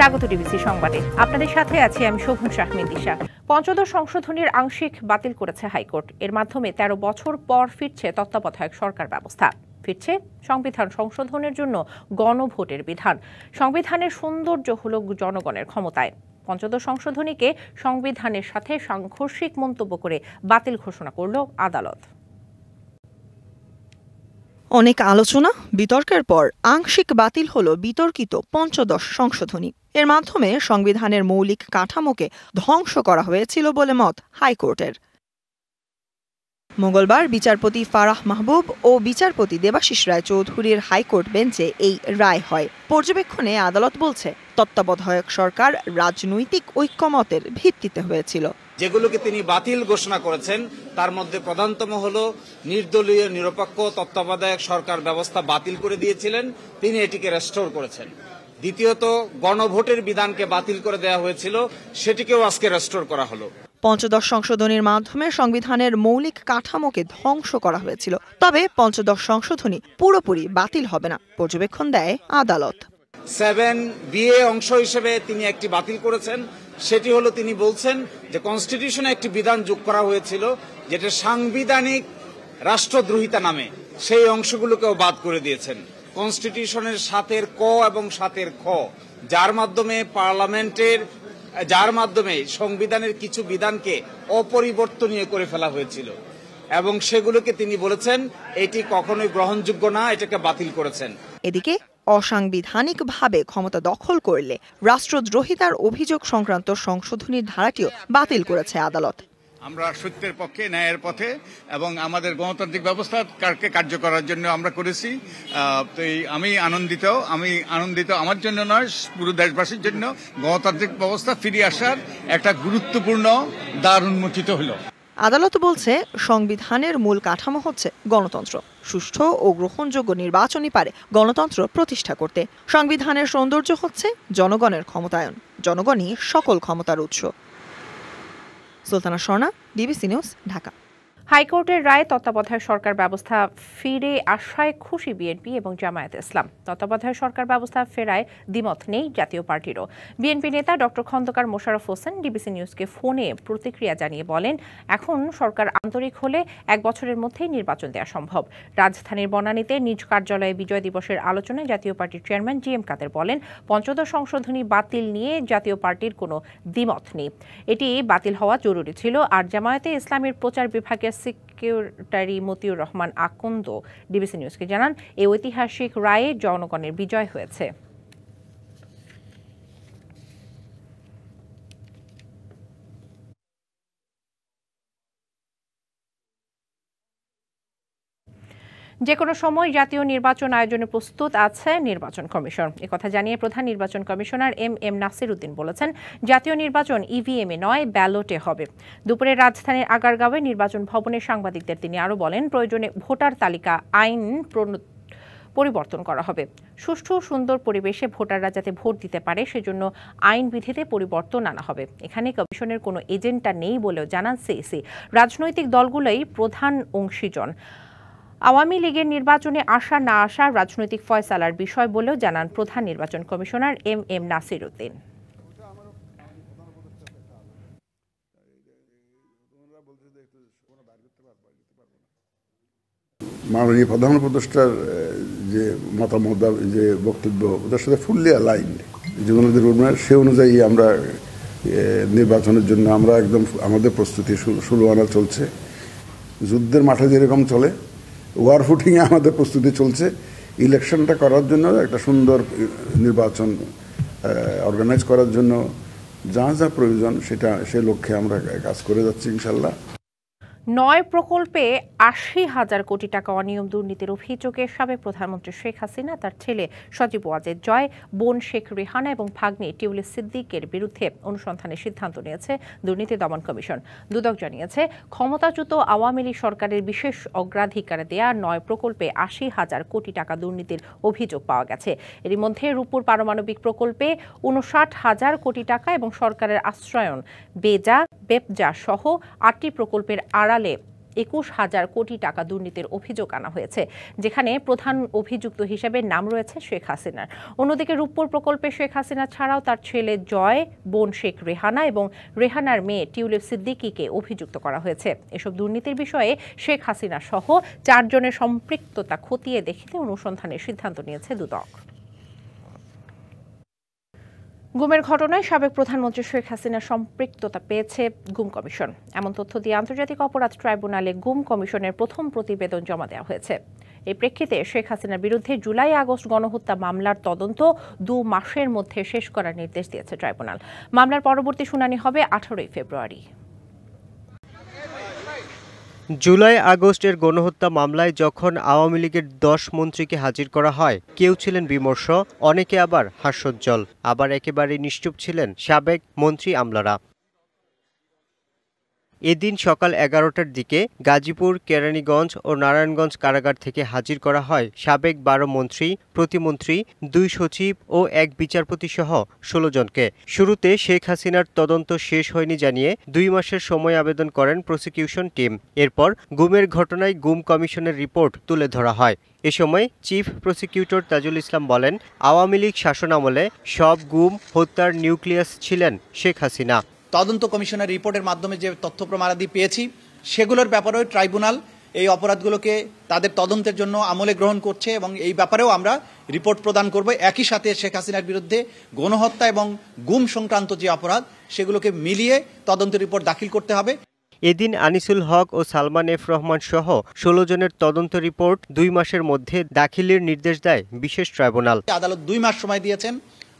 স্বাগত ডিবিসি সংবাদে। আপনাদের সাথে আছি আমি শোভন শাহমিন দিশা। পঞ্চদশ সংশোধনীর আংশিক বাতিল করেছে হাইকোর্ট। এর মাধ্যমে ১৩ বছর পর ফিরছে তত্ত্বাবধায়ক সরকার ব্যবস্থা। ফিরছে সংবিধান সংশোধনের জন্য গণভোটের বিধান। সংবিধানের সৌন্দর্য হল জনগণের ক্ষমতায়। পঞ্চদশ সংশোধনীকে সংবিধানের সাথে সাংঘর্ষিক মন্তব্য করে বাতিল ঘোষণা করল আদালত। অনেক আলোচনা বিতর্কের পর আংশিক বাতিল হলো বিতর্কিত পঞ্চদশ সংশোধনী। এর মাধ্যমে সংবিধানের মৌলিক কাঠামোকে ধ্বংস করা হয়েছিল বলে মত হাইকোর্টের। মঙ্গলবার বিচারপতি ফারাহ মাহবুব ও বিচারপতি দেবাশিস রায় চৌধুরীর হাইকোর্ট বেঞ্চে এই রায় হয়। পর্যবেক্ষণে আদালত বলছে, তত্ত্বাবধায়ক সরকার রাজনৈতিক ঐক্যমতের ভিত্তিতে হয়েছিল। যেগুলোকে তিনি বাতিল ঘোষণা করেছেন তার মধ্যে প্রধানতম হল নির্দলীয় নিরপেক্ষ তত্ত্বাবধায়ক সরকার ব্যবস্থা বাতিল করে দিয়েছিলেন, তিনি এটিকে রেস্টোর করেছেন। দ্বিতীয়ত, গণভোটের বিধানকে বাতিল করে দেওয়া হয়েছিল, সেটিকেও আজকে রেস্টোর করা হলো। পঞ্চদশ সংশোধনীর মাধ্যমে সংবিধানের মৌলিক কাঠামোকে ধ্বংস করা হয়েছিল। তবে পঞ্চদশ সংশোধনী পুরোপুরি বাতিল হবে না, পর্যবেক্ষণ দেয় আদালত। 7BA অংশ হিসেবে তিনি একটি বাতিল করেছেন। সেটি হলো, তিনি বলছেন যে কনস্টিটিউশনে একটি বিধান যোগ করা হয়েছিল যেটা সাংবিধানিক রাষ্ট্রদ্রোহিতা নামে, সেই অংশগুলোকেও বাদ করে দিয়েছেন। কনস্টিটিউশনের 7 ক এবং 7 খ, যার মাধ্যমে সংবিধানের কিছু বিধানকে অপরিবর্তনীয় করে ফেলা হয়েছিল এবং সেগুলোকে তিনি বলেছেন এটি কখনোই গ্রহণযোগ্য না, এটাকে বাতিল করেছেন। এদিকে অসাংবিধানিকভাবে ক্ষমতা দখল করলে রাষ্ট্রদ্রোহিতার অভিযোগ সংক্রান্ত সংশোধনীর ধারাটিও বাতিল করেছে আদালত। আমরা সত্যের পক্ষে, ন্যায়ের পথে এবং আমাদের গণতান্ত্রিক ব্যবস্থাকে কার্য করার জন্য আমরা করেছি। তো আমি আনন্দিত আমার জন্য নয়, পুরো দেশবাসীর জন্য গণতান্ত্রিক ব্যবস্থা ফিরে আসার একটা গুরুত্বপূর্ণ দ্বার উন্মোচিত হলো। আদালত বলছে, সংবিধানের মূল কাঠামো হচ্ছে গণতন্ত্র। সুষ্ঠু ও গ্রহণযোগ্য নির্বাচনই পারে গণতন্ত্র প্রতিষ্ঠা করতে। সংবিধানের সৌন্দর্য হচ্ছে জনগণের ক্ষমতায়ন। জনগণই সকল ক্ষমতার উৎস। Sultana Swarna, DBC news, Dhaka. হাইকোর্টের রায়ে তত্ত্বাবধায়ক সরকার ব্যবস্থা ফিরে আসায় খুশি বিএনপি এবং জামায়াতে ইসলাম। তত্ত্বাবধায়ক সরকার ব্যবস্থা ফেরায় দ্বিমত নেই জাতীয় পার্টিরও। বিএনপি নেতা ডক্টর খন্দকার মোশাররফ হোসেন ডিবিসি নিউজকে ফোনে প্রতিক্রিয়া জানিয়ে বলেন, এখন সরকার আন্তরিক হলে 1 বছরের মধ্যেই নির্বাচন দেওয়া সম্ভব। রাজধানীর বনানীতে নিজ কার্যালয়ে বিজয় দিবসের আলোচনায় জাতীয় পার্টির চেয়ারম্যান জিএম কাদের বলেন, পঞ্চদশ সংশোধনী বাতিল নিয়ে জাতীয় পার্টির কোনো দ্বিমত নেই, এটি বাতিল হওয়া জরুরি ছিল। আর জামায়াতে ইসলামের প্রচার বিভাগের সেক্রেটারি মতিউর রহমান আকন্দ ডিবিসি নিউজকে জানান, এই ঐতিহাসিক রায়ে জনগণের বিজয় হয়েছে। যে কোনো সময় জাতীয় নির্বাচন আয়োজনে প্রস্তুত আছে নির্বাচন কমিশন। একথা জানিয়ে প্রধান নির্বাচন কমিশনার এম নাসির উদ্দিন বলেছেন, জাতীয় নির্বাচন ইভিএমে নয়, ব্যালটে হবে। দুপুরে রাজধানীর আগারগাঁওয়ে নির্বাচন ভবনে সাংবাদিকদের তিনি আরও বলেন, প্রয়োজনে ভোটার তালিকা আইন পরিবর্তন করা হবে। সুষ্ঠু সুন্দর পরিবেশে ভোটাররা যাতে ভোট দিতে পারে সেজন্য আইন বিধিতে পরিবর্তন আনা হবে। এখানে কমিশনের কোনো এজেন্ডা নেই বলেও জানান সিইসি। রাজনৈতিক দলগুলোই প্রধান অংশীজন। আওয়ামী লীগের নির্বাচনে আসা না আসা রাজনৈতিক ফয়সালার বিষয় বলেও জানান প্রধান নির্বাচন কমিশনার এম নাসির উদ্দিন। মাননীয় প্রধান উপদেষ্টার যে মতামত, যে বক্তব্য, ওদের সাথে ফুললি অ্যালাইন্ড। যেগুলো রোডম্যাপ সে অনুযায়ী আমরা নির্বাচনের জন্য আমরা একদম আমাদের প্রস্তুতি শুরু আনা চলছে। যুদ্ধের মাঠে যেরকম চলে, ওয়ার ফুটিংয়ে আমাদের প্রস্তুতি চলছে। ইলেকশনটা করার জন্য, একটা সুন্দর নির্বাচন অর্গানাইজ করার জন্য যা যা প্রয়োজন সে লক্ষ্যে আমরা কাজ করে যাচ্ছি ইনশাল্লাহ। 9 প্রকল্পে 80,000 কোটি টাকা অনিয়ম দুর্নীতির অভিযোগে সাবেক প্রধানমন্ত্রী শেখ হাসিনা, তার ছেলে সজীব ওয়াজেদ জয়, বোন শেখ রেহানা এবং ভাগ্নে টিউলিপ সিদ্দিকের বিরুদ্ধে অনুসন্ধানের সিদ্ধান্ত নিয়েছে দুর্নীতি দমন কমিশন। দুদক জানিয়েছে, ক্ষমতাচ্যুত আওয়ামী লীগ সরকারের বিশেষ অগ্রাধিকার দেয়া 9 প্রকল্পে 80,000 কোটি টাকা দুর্নীতির অভিযোগ পাওয়া গেছে। এর মধ্যে রূপপুর পারমাণবিক প্রকল্পে 59,000 কোটি টাকা এবং সরকারের আশ্রয়ন বেজা বেপজা সহ 8টি প্রকল্পের আড়ালে 21,000 কোটি টাকা দুর্নীতির অভিযোগ আনা হয়েছে, যেখানে প্রধান অভিযুক্ত হিসেবে নাম রয়েছে শেখ হাসিনার। অন্যদিকে রূপপুর প্রকল্পে শেখ হাসিনা ছাড়াও তার ছেলে জয়, বোন শেখ রেহানা এবং রেহানার মেয়ে টিউলিপ সিদ্দিকীকে অভিযুক্ত করা হয়েছে। এসব দুর্নীতির বিষয়ে শেখ হাসিনা সহ 4 জনের সম্পৃক্ততা খতিয়ে দেখতে অনুসন্ধানের সিদ্ধান্ত নিয়েছে দুদক। গুমের ঘটনায় সাবেক প্রধানমন্ত্রী শেখ হাসিনার সম্পৃক্ততা পেয়েছে গুম কমিশন। এমন তথ্য দিয়ে আন্তর্জাতিক অপরাধ ট্রাইব্যুনালে গুম কমিশনের প্রথম প্রতিবেদন জমা দেওয়া হয়েছে। এই প্রেক্ষিতে শেখ হাসিনার বিরুদ্ধে জুলাই-আগস্ট গণহত্যা মামলার তদন্ত 2 মাসের মধ্যে শেষ করার নির্দেশ দিয়েছে ট্রাইব্যুনাল। মামলার পরবর্তী শুনানি হবে 18 ফেব্রুয়ারি। জুলাই-আগস্টের গণহত্যা মামলায় যখন আওয়ামী লীগের 10 মন্ত্রীকে হাজির করা হয়, কেউ ছিলেন বিমর্ষ, অনেকে আবার হাস্যোজ্জ্বল, আবার একেবারে নিশ্চুপ ছিলেন সাবেক মন্ত্রী আমলারা। এদিন সকাল 11টার দিকে গাজীপুর, কেরানীগঞ্জ ও নারায়ণগঞ্জ কারাগার থেকে হাজির করা হয় সাবেক 12 মন্ত্রী, প্রতিমন্ত্রী, 2 সচিব ও 1 বিচারপতি সহ 16 জনকে। শুরুতে শেখ হাসিনার তদন্ত শেষ হয়নি জানিয়ে 2 মাসের সময় আবেদন করেন প্রসিকিউশন টিম। এরপর গুমের ঘটনায় গুম কমিশনের রিপোর্ট তুলে ধরা হয়। এ সময় চিফ প্রসিকিউটর তাজুল ইসলাম বলেন, আওয়ামী লীগ শাসনামলে সব গুম হত্যার নিউক্লিয়াস ছিলেন শেখ হাসিনা। তদন্ত কমিশনের রিপোর্টের মাধ্যমে যে তথ্য প্রমাণাদি পেয়েছি, সেগুলোর ব্যাপারেও ট্রাইব্যুনাল এই অপরাধগুলোকে তাদের তদন্তের জন্য আমলে গ্রহণ করছে এবং এই ব্যাপারেও আমরা রিপোর্ট প্রদান করব। একই সাথে শেখ হাসিনার বিরুদ্ধে গণহত্যা এবং গুম সংক্রান্ত যে অপরাধ, সেগুলোকে মিলিয়ে তদন্তের রিপোর্ট দাখিল করতে হবে। এদিন আনিসুল হক ও সালমান এফ রহমান সহ 16 জনের তদন্ত রিপোর্ট 2 মাসের মধ্যে দাখিলের নির্দেশ দেয় বিশেষ ট্রাইব্যুনাল। আদালত 2 মাস সময় দিয়েছেন।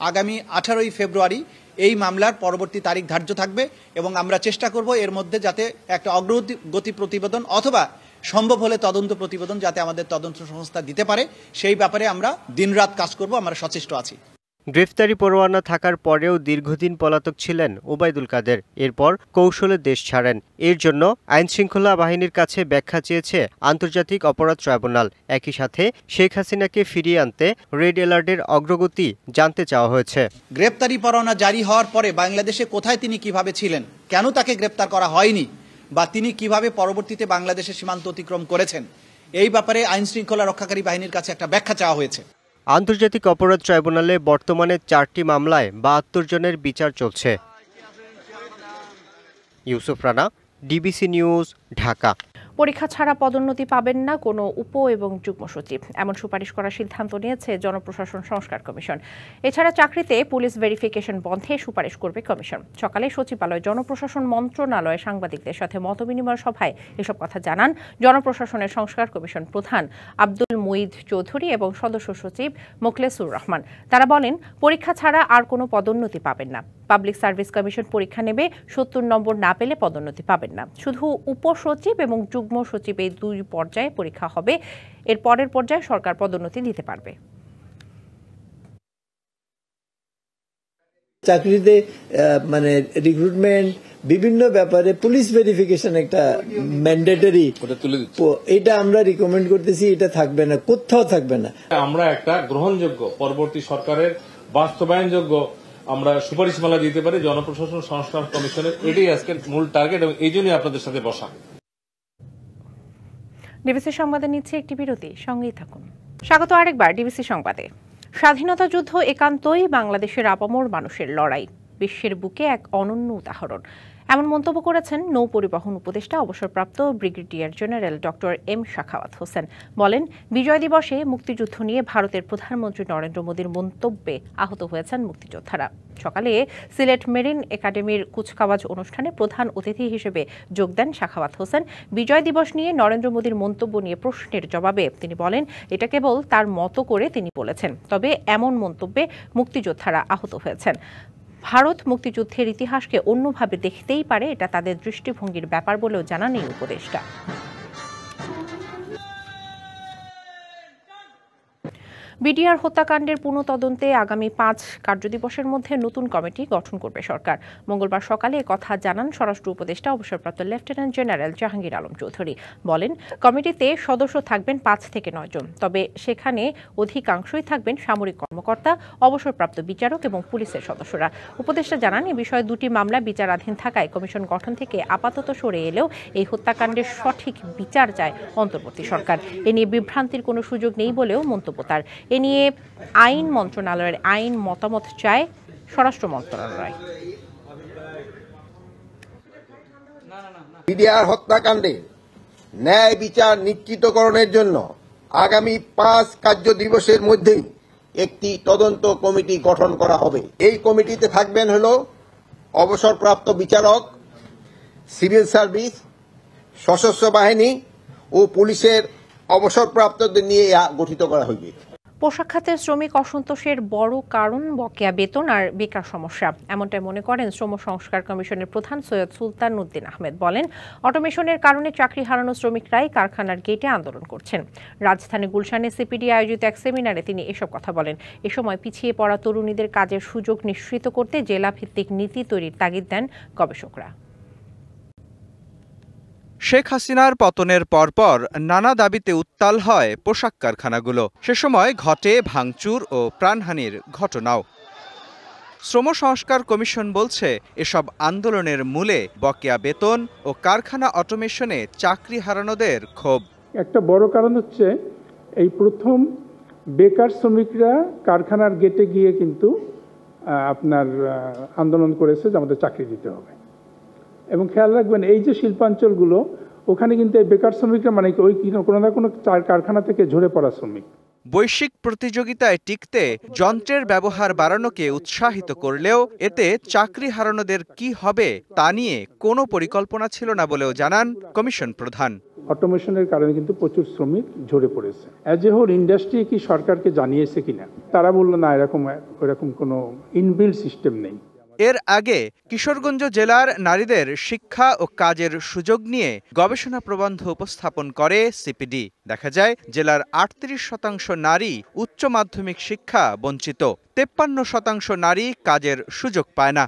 আগামী 18 ফেব্রুয়ারি এই মামলার পরবর্তী তারিখ ধার্য থাকবে এবং আমরা চেষ্টা করব এর মধ্যে যাতে একটা অগ্রগতি প্রতিবেদন অথবা সম্ভব হলে তদন্ত প্রতিবেদন যাতে আমাদের তদন্ত সংস্থা দিতে পারে, সেই ব্যাপারে আমরা দিনরাত কাজ করব, আমরা সচেষ্ট আছি। গ্রেফতারি পরোয়ানা থাকার পরেও দীর্ঘদিন পলাতক ছিলেন ওবায়দুল কাদের। এরপর কৌশলে দেশ ছাড়েন। এর জন্য আইনশৃঙ্খলা বাহিনীর কাছে ব্যাখ্যা চেয়েছে আন্তর্জাতিক অপরাধ ট্রাইব্যুনাল। একই সাথে শেখ হাসিনাকে ফিরিয়ে আনতে রেড অ্যালার্টের অগ্রগতি জানতে চাওয়া হয়েছে। গ্রেফতারি পরোয়ানা জারি হওয়ার পরে বাংলাদেশে কোথায় তিনি কিভাবে ছিলেন, কেন তাকে গ্রেফতার করা হয়নি, বা তিনি কিভাবে পরবর্তীতে বাংলাদেশের সীমান্ত অতিক্রম করেছেন, এই ব্যাপারে আইনশৃঙ্খলা রক্ষাকারী বাহিনীর কাছে একটা ব্যাখ্যা চাওয়া হয়েছে। আন্তর্জাতিক অপরাধ ট্রাইব্যুনালে বর্তমানে 4টি মামলায় 72 জনের বিচার চলছে। Yusuf Rana, DBC news, Dhaka. পরীক্ষা ছাড়া পদোন্নতি পাবেন না কোনো উপ এবং যুগ্ম সচিব, এমন সুপারিশ করার সিদ্ধান্ত নিয়েছে জনপ্রশাসন সংস্কার কমিশন। এছাড়া চাকরিতে পুলিশ ভেরিফিকেশন বন্ধে সুপারিশ করবে কমিশন। সকালে সচিবালয় জনপ্রশাসন মন্ত্রণালয়ে সাংবাদিকদের সাথে মতবিনিময় সভায় এসব কথা জানান জনপ্রশাসনের সংস্কার কমিশন প্রধান আব্দুল মুঈদ চৌধুরী এবং সদস্য সচিব মোখলেসুর রহমান। তারা বলেন, পরীক্ষা ছাড়া আর কোনো পদোন্নতি পাবেন না। পাবলিক সার্ভিস কমিশন পরীক্ষা নেবে, 70 নম্বর না পেলে পদোন্নতি পাবেন না। শুধু উপসচিব এবং যুগ্ম সচিব এই 2 পর্যায়ে পরীক্ষা হবে। এর পরের পর্যায়ে সরকার পদোন্নতি দিতে পারবে। চাকরিতে মানে রিক্রুটমেন্ট বিভিন্ন ব্যাপারে পুলিশ ভেরিফিকেশন একটা ম্যান্ডেটরি, এটা আমরা রিকমেন্ড করতেছি। এটা থাকবে না, কোথাও থাকবে না। আমরা একটা গ্রহণযোগ্য পরবর্তী সরকারের বাস্তবায়নযোগ্য আমরা সুপারিশমালা দিতে পারি জনপ্রশাসন সংস্কার কমিশনের। এটাই আজকের মূল টার্গেট এবং এই জন্যই আপনাদের সাথে বসা। ডিবিসি সংবাদে নিচ্ছে একটি বিরতি, সঙ্গেই থাকুন। স্বাগত আরেকবার ডিবিসি সংবাদে। স্বাধীনতা যুদ্ধ একান্তই বাংলাদেশের আপামর মানুষের লড়াই, বিশ্বের বুকে এক অনন্য উদাহরণ, এমন মন্তব্য করেছেন নৌ পরিবহন উপদেষ্টা অবসরপ্রাপ্ত brigadier general doctor M Sakhawat Hossain. বলেন, বিজয় দিবসে মুক্তিযুদ্ধ নিয়ে ভারতের প্রধানমন্ত্রী নরেন্দ্র মোদীর মন্তব্যে আহত হয়েছেন মুক্তিযোদ্ধারা। সকালে সিলেট মেরিন একাডেমির কুচকাওয়াজ অনুষ্ঠানে প্রধান অতিথি হিসেবে যোগ দেন সাখাওয়াত হোসেন। বিজয় দিবস নিয়ে নরেন্দ্র মোদীর মন্তব্য নিয়ে প্রশ্নের জবাবে তিনি বলেন, এটা কেবল তার মতো করে তিনি বলেছেন, তবে এমন মন্তব্যে মুক্তিযোদ্ধারা আহত হয়েছেন। ভারত মুক্তিযুদ্ধের ইতিহাসকে অন্যভাবে দেখতেই পারে, এটা তাদের দৃষ্টিভঙ্গির ব্যাপার বলেও জানান এই উপদেষ্টা। বিডিআর হত্যাকাণ্ডের পুনঃতদন্তে আগামী 5 কার্যদিবসের মধ্যে নতুন কমিটি গঠন করবে সরকার। মঙ্গলবার সকালে একথা জানান স্বরাষ্ট্র উপদেষ্টা অবসরপ্রাপ্ত লেফটেন্যান্ট জেনারেল জাহাঙ্গীর আলম চৌধুরী। বলেন, কমিটিতে সদস্য থাকবেন 5 থেকে 9 জন, তবে সেখানে অধিকাংশই থাকবেন সামরিক কর্মকর্তা, অবসরপ্রাপ্ত বিচারক এবং পুলিশের সদস্যরা। উপদেষ্টা জানান, এ বিষয়ে 2টি মামলা বিচারাধীন থাকায় কমিশন গঠন থেকে আপাতত সরে এলেও এই হত্যাকাণ্ডের সঠিক বিচার চায় অন্তর্বর্তী সরকার। এ নিয়ে বিভ্রান্তির কোনো সুযোগ নেই বলেও মন্তব্য তার। এ নিয়ে আইন মন্ত্রণালয়ের আইন মতামত চায় স্বরাষ্ট্র মন্ত্রণালয়। বিডিআর হত্যাকাণ্ডে ন্যায় বিচার নিশ্চিতকরণের জন্য আগামী 5 কার্যদিবসের মধ্যেই একটি তদন্ত কমিটি গঠন করা হবে। এই কমিটিতে থাকবেন হলো অবসরপ্রাপ্ত বিচারক, সিভিল সার্ভিস, সশস্ত্র বাহিনী ও পুলিশের অবসরপ্রাপ্তদের নিয়ে গঠিত করা হয়েছে। পোশাক খাতের শ্রমিক অসন্তোষের বড় কারণ বকেয়া বেতন আর বেকার সমস্যা, এমনটাই মনে করেন শ্রম সংস্কার কমিশনের প্রধান সৈয়দ সুলতান উদ্দিন আহমেদ। বলেন, অটোমেশনের কারণে চাকরি হারানো শ্রমিকরাই কারখানার গেটে আন্দোলন করছেন। রাজধানী গুলশানে সিপিডি আয়োজিত এক সেমিনারে তিনি এসব কথা বলেন। এ সময় পিছিয়ে পড়া তরুণীদের কাজের সুযোগ নিশ্চিত করতে জেলা ভিত্তিক নীতি তৈরির তাগিদ দেন গবেষকরা। শেখ হাসিনার পতনের পরপর নানা দাবিতে উত্তাল হয় পোশাক কারখানাগুলো। সে সময় ঘটে ভাঙচুর ও প্রাণহানির ঘটনাও। শ্রম সংস্কার কমিশন বলছে, এসব আন্দোলনের মূলে বকেয়া বেতন ও কারখানা অটোমেশনে চাকরি হারানোদের ক্ষোভ। একটা বড় কারণ হচ্ছে এই প্রথম বেকার শ্রমিকরা কারখানার গেটে গিয়ে কিন্তু আপনার আন্দোলন করেছে যে আমাদের চাকরি দিতে হবে। এবং খেয়াল রাখবেন, এই যে শিল্পাঞ্চলগুলো, ওখানে কিন্তু এই বেকার শ্রমিকরা মানে ওই কোনো না কোনো কারখানা থেকে ঝরে পড়া শ্রমিক। বৈশ্বিক প্রতিযোগিতায় টিকতে যন্ত্রের ব্যবহার বাড়ানোকে উৎসাহিত করলেও এতে চাকরি হারানোদের কি হবে তা নিয়ে কোনো পরিকল্পনা ছিল না বলেও জানান কমিশন প্রধান। অটোমেশনের কারণে কিন্তু প্রচুর শ্রমিক ঝরে পড়েছে। অ্যাজ এ হোল ইন্ডাস্ট্রি কি সরকারকে জানিয়েছে কিনা, তারা বলল না, এরকম কোনো ইনবিল্ড সিস্টেম নেই। এর আগে কিশোরগঞ্জ জেলার নারীদের শিক্ষা ও কাজের সুযোগ নিয়ে গবেষণা প্রবন্ধ উপস্থাপন করে সিপিডি। দেখা যায়, জেলার 38% নারী উচ্চ মাধ্যমিক শিক্ষা বঞ্চিত, 53% নারী কাজের সুযোগ পায় না।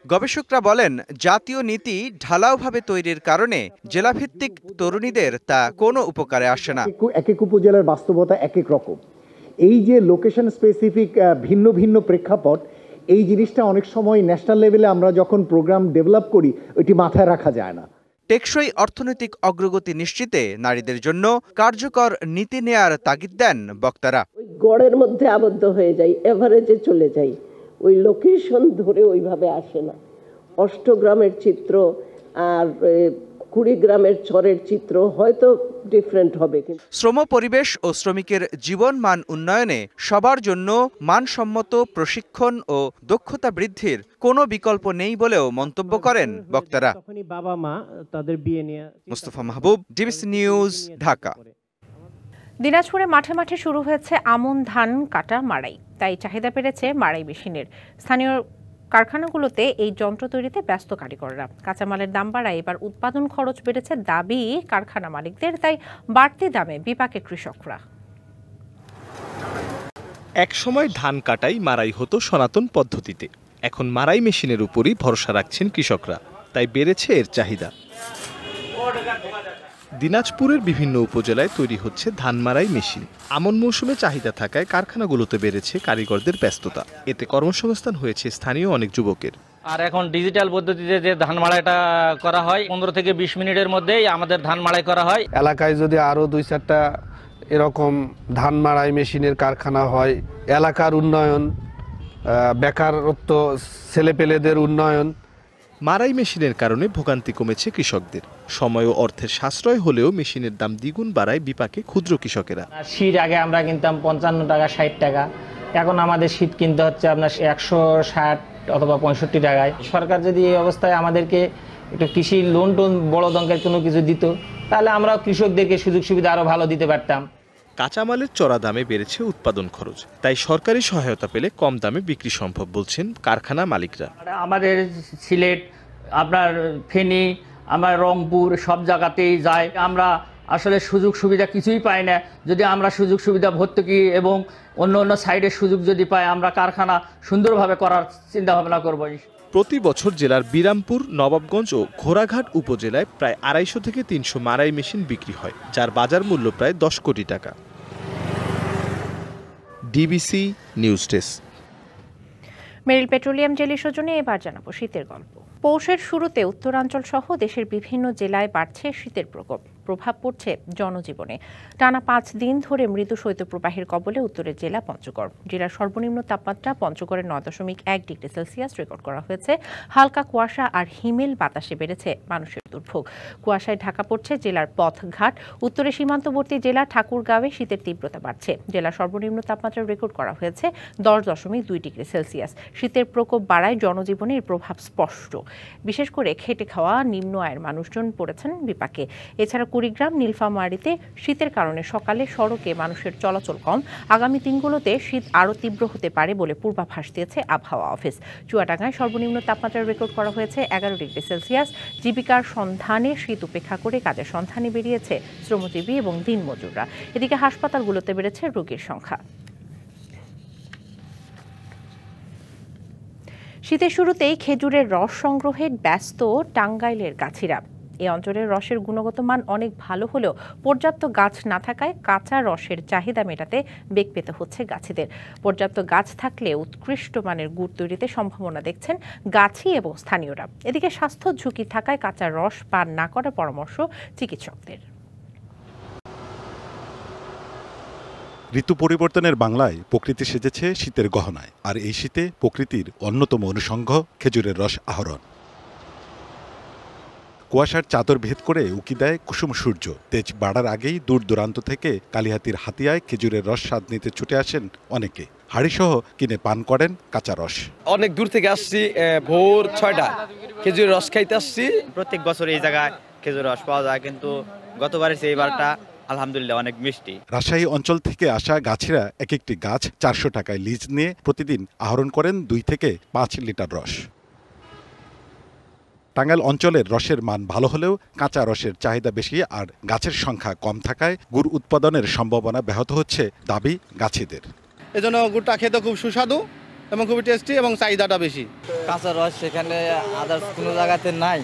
গবেষকরা বলেন, জাতীয় নীতি ঢালাওভাবে তৈরির কারণে জেলাভিত্তিক তরুণীদের তা কোনো উপকারে আসে না। এক এক উপজেলার বাস্তবতা এক এক রকম। এই যে লোকেশন স্পেসিফিক ভিন্ন ভিন্ন প্রেক্ষাপট, এই জিনিসটা অনেক সময় ন্যাশনাল লেভেলে আমরা যখন প্রোগ্রাম ডেভেলপ করি ওইটি মাথায় রাখা যায় না। টেকসই অর্থনৈতিক অগ্রগতি নিশ্চিতে নারীদের জন্য কার্যকর নীতি নেয়ার তাগিদ দেন বক্তারা। গড়ের মধ্যে আবদ্ধ হয়ে যাই, এভারেজে চলে যাই, ওই লোকেশন ধরে ওইভাবে আসে না। অষ্টগ্রামের চিত্র আর 20 গ্রামের চরের চিত্র হয়তো ডিফারেন্ট হবে। শ্রম পরিবেশ ও শ্রমিকের জীবন মান উন্নয়নে সবার জন্য মানসম্মত প্রশিক্ষণ ও দক্ষতা বৃদ্ধির কোনো বিকল্প নেই বলেও মন্তব্য করেন বক্তারা। মুস্তফা মাহবুব, ডিবিসি নিউজ, ঢাকা। দিনাজপুরে মাঠে মাঠে শুরু হয়েছে আমন ধান কাটা মাড়াই, তাই চাহিদা বেড়েছে মাড়াই মেশিনের। স্থানীয় কারখানাগুলোতে এই যন্ত্র তৈরিতে ব্যস্ত কারিগররা। কাঁচামালের দাম বাড়ায় এবার উৎপাদন খরচ বেড়েছে দাবি কারখানা মালিকদের, তাই বাড়তি দামে বিপাকে কৃষকরা। এক সময় ধান কাটাই মাড়াই হতো সনাতন পদ্ধতিতে, এখন মাড়াই মেশিনের উপরই ভরসা রাখছেন কৃষকরা, তাই বেড়েছে এর চাহিদা। দিনাজপুরের বিভিন্ন উপজেলায় তৈরি হচ্ছে ধান মাড়াই মেশিন। আমন মৌসুমে চাহিদা থাকায় কারখানাগুলোতে বেড়েছে কারিগরদের ব্যস্ততা, এতে কর্মসংস্থান হয়েছে স্থানীয় অনেক যুবকের। আর এখন ডিজিটাল পদ্ধতিতে যে ধান মাড়াইটা করা হয়, 15 থেকে 20 মিনিটের মধ্যেই আমাদের ধান মাড়াই করা হয়। এলাকায় যদি আরো 2-4টা এরকম ধান মাড়াই মেশিনের কারখানা হয়, এলাকার উন্নয়ন, বেকারত্ব, ছেলেপেলেদের উন্নয়ন। মাড়াই মেশিনের কারণে ভোগান্তি কমেছে কৃষকদের। সময় ও অর্থের সাশ্রয় হলেও মেশিনের দাম দ্বিগুণ বাড়ায় বিপাকে ক্ষুদ্র কৃষকেরা। শীত আগে আমরা কিনতাম 55 টাকা 60 টাকা, এখন আমাদের শীত কিনতে হচ্ছে আপনার 160 অথবা 65 টাকায়। সরকার যদি এই অবস্থায় আমাদেরকে একটু কৃষি লোন টোন বড় ধরনের কোনো কিছু দিত, তাহলে আমরা কৃষকদেরকে সুযোগ সুবিধা আরো ভালো দিতে পারতাম। কাঁচামালের চড়া দামে বেড়েছে উৎপাদন খরচ, তাই সরকারি সহায়তা পেলে কম দামে বিক্রি সম্ভব বলছেন কারখানা মালিকরা। আমাদের সিলেট, আপনার ফেনী, আমার রংপুর, সব জায়গাতেই যায়। আমরা আসলে সুযোগ সুবিধা কিছুই পাই না। যদি আমরা সুযোগ সুবিধা ভর্তুকি এবং অন্য অন্য সাইডের সুযোগ যদি পাই, আমরা কারখানা সুন্দরভাবে করার চিন্তা ভাবনা করব। প্রতি বছর জেলার বিরামপুর, নবাবগঞ্জ ও ঘোড়াঘাট উপজেলায় প্রায় 250 থেকে 300 মাড়াই মেশিন বিক্রি হয়, যার বাজার মূল্য প্রায় 10 কোটি টাকা। DBC news desk. Meril petroleum জেলির সৌজন্যে এবার জানাবো শীতের গল্প। পৌষের শুরুতে উত্তরাঞ্চল সহ দেশের বিভিন্ন জেলায় বাড়ছে শীতের প্রকোপ, প্রভাব পড়ছে জনজীবনে। টানা 5 দিন ধরে মৃদু শৈত্যপ্রবাহের কবলে উত্তরের জেলা পঞ্চগড়। জেলার সর্বনিম্ন তাপমাত্রা পঞ্চগড়ে 9.1 ডিগ্রি সেলসিয়াস রেকর্ড করা হয়েছে। হালকা কুয়াশা আর হিমেল বাতাসে বেড়েছে মানুষের দুর্ভোগ। কুয়াশায় ঢাকা পড়ছে জেলার পথঘাট। উত্তরে সীমান্তবর্তী জেলা ঠাকুরগাঁওয়ে শীতের তীব্রতা বাড়ছে। জেলার সর্বনিম্ন তাপমাত্রা রেকর্ড করা হয়েছে 10.2 ডিগ্রি সেলসিয়াস। শীতের প্রকোপ বাড়ায় জনজীবনের প্রভাব স্পষ্ট। বিশেষ করে খেটে খাওয়া নিম্ন আয়ের মানুষজন পড়েছেন বিপাকে। এছাড়া কুড়িগ্রাম, নীলফামারীতে শীতের কারণে সকালে সড়কে মানুষের চলাচল কম। আগামী দিনগুলোতে শীত আরও তীব্র হতে পারে বলে পূর্বাভাস দিয়েছে আবহাওয়া অফিস। চুয়াডাঙ্গায় সর্বনিম্ন তাপমাত্রা রেকর্ড করা হয়েছে 11 ডিগ্রি সেলসিয়াস। জীবিকার সন্ধানে শীত উপেক্ষা করে কাজের সন্ধানে বেরিয়েছে শ্রমজীবী এবং দিনমজুররা। এদিকে হাসপাতালগুলোতে বেড়েছে রোগীর সংখ্যা। শীতের শুরুতেই খেজুরের রস সংগ্রহে ব্যস্ত টাঙ্গাইলের গাছিরা। এই অঞ্চলের রসের গুণগত মান অনেক ভালো হলেও পর্যাপ্ত গাছ না থাকায় কাঁচা রসের চাহিদা মেটাতে বেগ পেতে হচ্ছে গাছিদের। পর্যাপ্ত গাছ থাকলে উৎকৃষ্ট মানের গুড় তৈরিতে সম্ভাবনা দেখছেন গাছি এবং স্থানীয়রা। এদিকে স্বাস্থ্য ঝুঁকি থাকায় কাঁচা রস পান না করার পরামর্শ চিকিৎসকদের। ঋতু পরিবর্তনের বাংলায় প্রকৃতি সেজেছে শীতের গহনায়, আর এই শীতে প্রকৃতির অন্যতম অনুষঙ্গ খেজুরের রস আহরণ। কুয়াশার চাদর ভেদ করে উকি দেয় কুসুম সূর্য। তেজ বাড়ার আগেই দূর দূরান্ত থেকে কালিহাতির হাতিয়ায় খেজুরের রস স্বাদ নিতে ছুটে আসেন অনেকে। হাড়িসহ কিনে পান করেন কাঁচা রস। অনেক দূর থেকে আসছি, ভোর 6টা খেজুরের রস খাইতে আসছি। প্রত্যেক বছর এই জায়গায় খেজুর রস পাওয়া যায়, কিন্তু গতবারের সেই বারটা আলহামদুলিল্লাহ অনেক মিষ্টি। রাজশাহী অঞ্চল থেকে আসা গাছিরা এক একটি গাছ 400 টাকায় লিজ নিয়ে প্রতিদিন আহরণ করেন 2 থেকে 5 লিটার রস। টাঙ্গাইল অঞ্চলের রসের মান ভালো হলেও কাঁচা রসের চাহিদা বেশি আর গাছের সংখ্যা কম থাকায় গুড় উৎপাদনের সম্ভাবনা ব্যাহত হচ্ছে দাবি গাছিদের। এজন্য গুড়টা খেতে খুব সুস্বাদু এবং খুবই টেস্টি এবং চাহিদাটা বেশি। কাঁচা রস সেখানে আদার্স কোনো জায়গাতে নাই,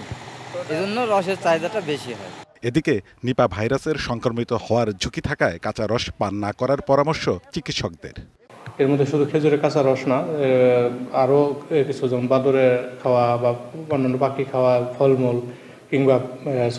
এজন্য রসের চাহিদাটা বেশি হয়। এদিকে নিপা ভাইরাসের সংক্রমিত হওয়ার ঝুঁকি থাকায় কাঁচা রস পান না করার পরামর্শ চিকিৎসকদের। এর মধ্যে শুধু খেজুরের কাঁচা রস না, আরও কিছু যেমন বাদুরে খাওয়া বা অন্যান্য পাখি খাওয়া, ফলমূল কিংবা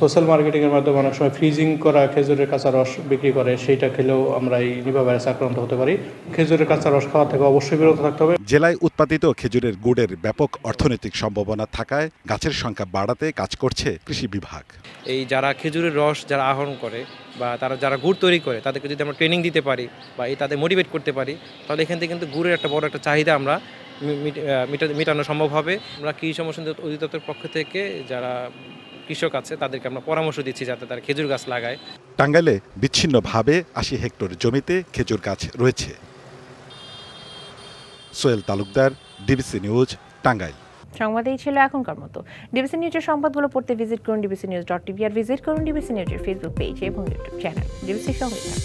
সোশ্যাল মার্কেটিংয়ের মাধ্যমে অনেক সময় ফ্রিজিং করা খেজুরের কাঁচা রস বিক্রি করে, সেইটা খেলেও আমরা এই নিপা ভাইরাসে আক্রান্ত হতে পারি। খেজুরের কাঁচা রস খাওয়া থেকে অবশ্যই বিরত থাকতে হবে। জেলায় উৎপাদিত খেজুরের গুড়ের ব্যাপক অর্থনৈতিক সম্ভাবনা থাকায় গাছের সংখ্যা বাড়াতে কাজ করছে কৃষি বিভাগ। এই যারা খেজুরের রস যারা আহরণ করে বা তারা যারা গুড় তৈরি করে তাদেরকে যদি আমরা ট্রেনিং দিতে পারি বা এই তাদের মোটিভেট করতে পারি, তাহলে এখান থেকে কিন্তু গুড়ের একটা বড় একটা চাহিদা আমরা মেটানো সম্ভব হবে। আমরা কৃষি সম্প্রসারণ অধিদপ্তরের পক্ষ থেকে যারা কৃষক আছে তাদেরকে আমরা পরামর্শ দিচ্ছি যাতে তারা খেজুর গাছ লাগায়। টাঙ্গাইলে বিচ্ছিন্নভাবে 80 হেক্টর জমিতে খেজুর গাছ রয়েছে। Sohel Talukdar, DBC news, Tangail. সংবাদ এই ছিল এখনকার মতো। ডিবিসি নিউজের সংবাদগুলো পড়তে ভিজিট করুন dbcnews.tv আর ভিজিট করুন ডিবিসি নিউজের ফেসবুক পেজ এবং ইউটিউব চ্যানেল। ডিবিসির সঙ্গে থাকুন।